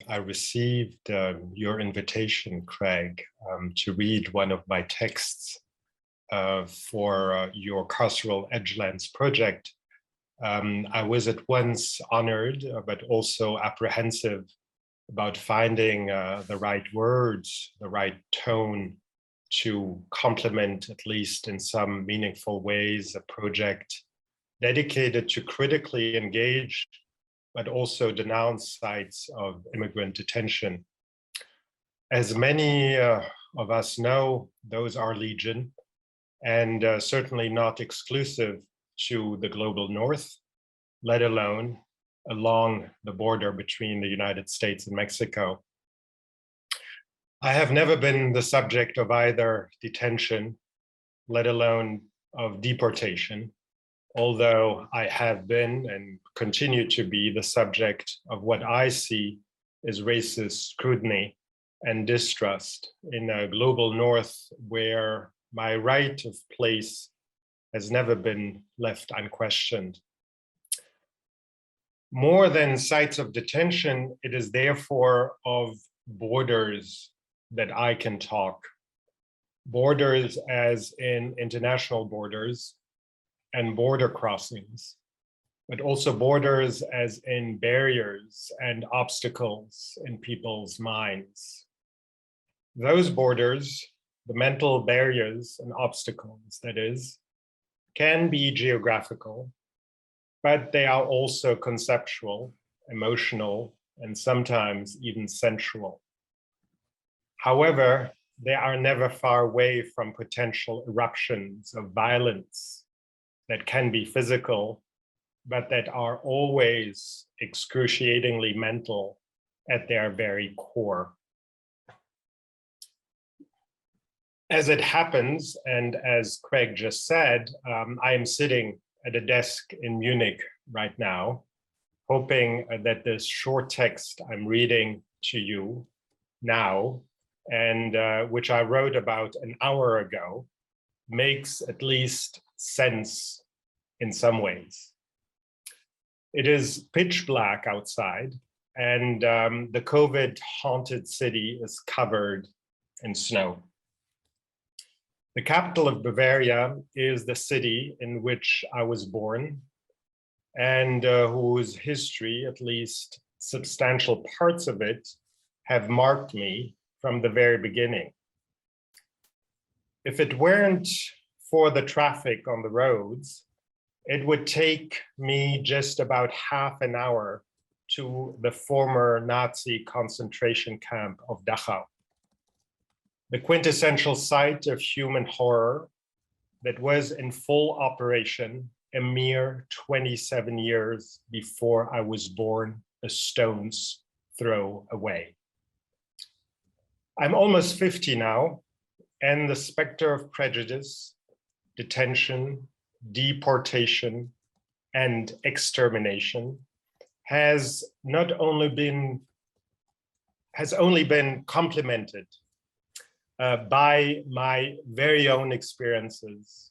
I received your invitation, Craig, to read one of my texts for your Carceral Edgelands project. I was at once honored, but also apprehensive about finding the right words, the right tone to complement, at least in some meaningful ways, a project dedicated to critically engage, but also denounce sites of immigrant detention. As many of us know, those are legion, and certainly not exclusive to the global north, let alone along the border between the United States and Mexico. I have never been the subject of either detention, let alone of deportation, although I have been and continue to be the subject of what I see as racist scrutiny and distrust in a global north where my right of place has never been left unquestioned. More than sites of detention, it is therefore of borders that I can talk. Borders as in international borders and border crossings, but also borders as in barriers and obstacles in people's minds. Those borders, the mental barriers and obstacles, that is, can be geographical, but they are also conceptual, emotional, and sometimes even sensual. However, they are never far away from potential eruptions of violence that can be physical, but that are always excruciatingly mental at their very core. As it happens, and as Craig just said, I am sitting at a desk in Munich right now, hoping that this short text I'm reading to you now, and which I wrote about an hour ago, makes at least sense in some ways. It is pitch black outside, and the COVID-haunted city is covered in snow. The capital of Bavaria is the city in which I was born, and whose history, at least substantial parts of it, have marked me from the very beginning. If it weren't for the traffic on the roads, it would take me just about half an hour to the former Nazi concentration camp of Dachau, the quintessential site of human horror that was in full operation a mere 27 years before I was born, a stone's throw away. I'm almost 50 now, and the specter of prejudice, detention, deportation, and extermination has only been complemented by my very own experiences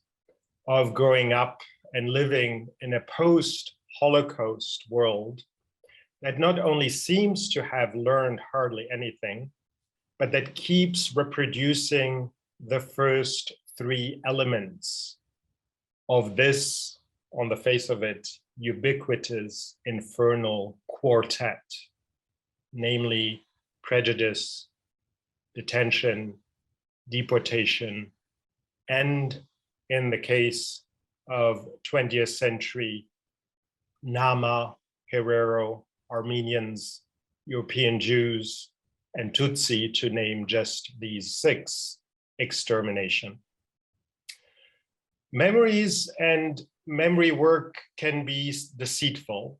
of growing up and living in a post-Holocaust world that not only seems to have learned hardly anything, but that keeps reproducing the first three elements of this, on the face of it, ubiquitous infernal quartet, namely prejudice, detention, deportation, and in the case of 20th century Nama, Herero, Armenians, European Jews, and Tutsi, to name just these six, extermination. Memories and memory work can be deceitful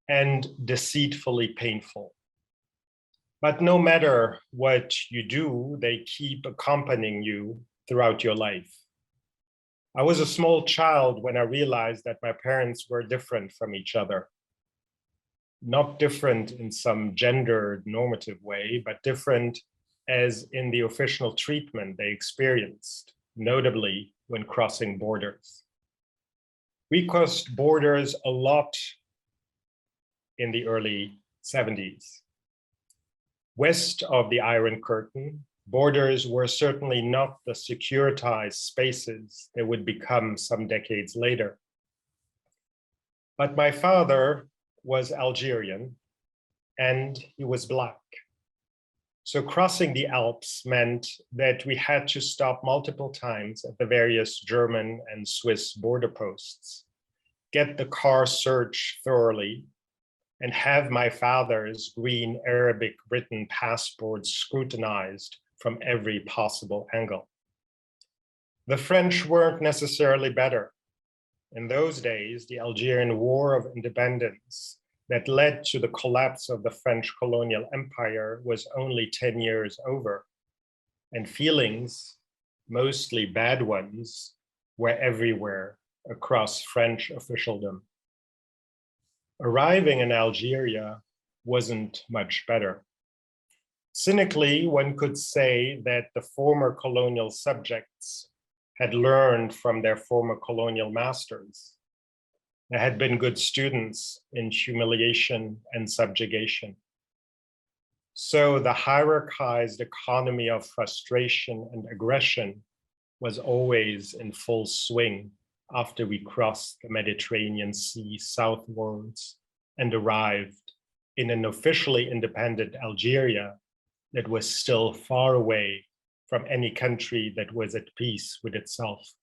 and deceitfully painful. But no matter what you do, they keep accompanying you throughout your life. I was a small child when I realized that my parents were different from each other. Not different in some gendered normative way, but different as in the official treatment they experienced, notably when crossing borders. We crossed borders a lot in the early 70s. West of the Iron Curtain, borders were certainly not the securitized spaces they would become some decades later. But my father was Algerian and he was Black. So crossing the Alps meant that we had to stop multiple times at the various German and Swiss border posts, get the car searched thoroughly, and have my father's green Arabic Britain passport scrutinized from every possible angle. The French weren't necessarily better. In those days, the Algerian War of Independence that led to the collapse of the French colonial empire was only 10 years over, and feelings, mostly bad ones, were everywhere across French officialdom. Arriving in Algeria wasn't much better. Cynically, one could say that the former colonial subjects had learned from their former colonial masters. They had been good students in humiliation and subjugation. So the hierarchized economy of frustration and aggression was always in full swing after we crossed the Mediterranean Sea southwards and arrived in an officially independent Algeria that was still far away from any country that was at peace with itself.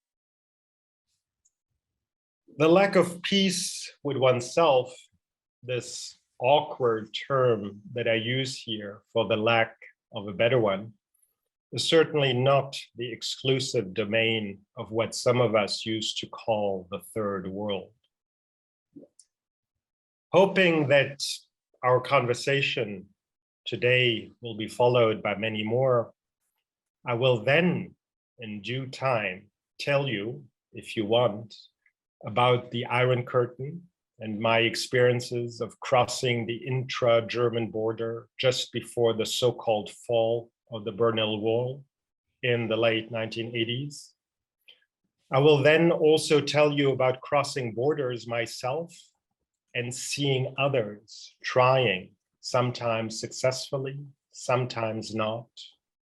The lack of peace with oneself, this awkward term that I use here for the lack of a better one, is certainly not the exclusive domain of what some of us used to call the third world. Hoping that our conversation today will be followed by many more, I will then, in due time, tell you, if you want, about the Iron Curtain and my experiences of crossing the intra-German border just before the so-called fall of the Berlin Wall in the late 1980s. I will then also tell you about crossing borders myself and seeing others trying, sometimes successfully, sometimes not,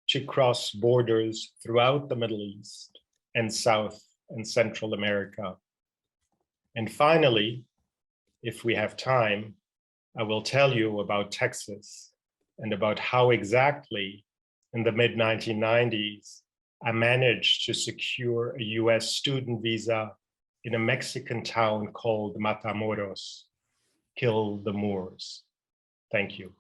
to cross borders throughout the Middle East and South and Central America. And finally, if we have time, I will tell you about Texas and about how exactly in the mid-1990s, I managed to secure a US student visa in a Mexican town called Matamoros, Kill the Moors. Thank you.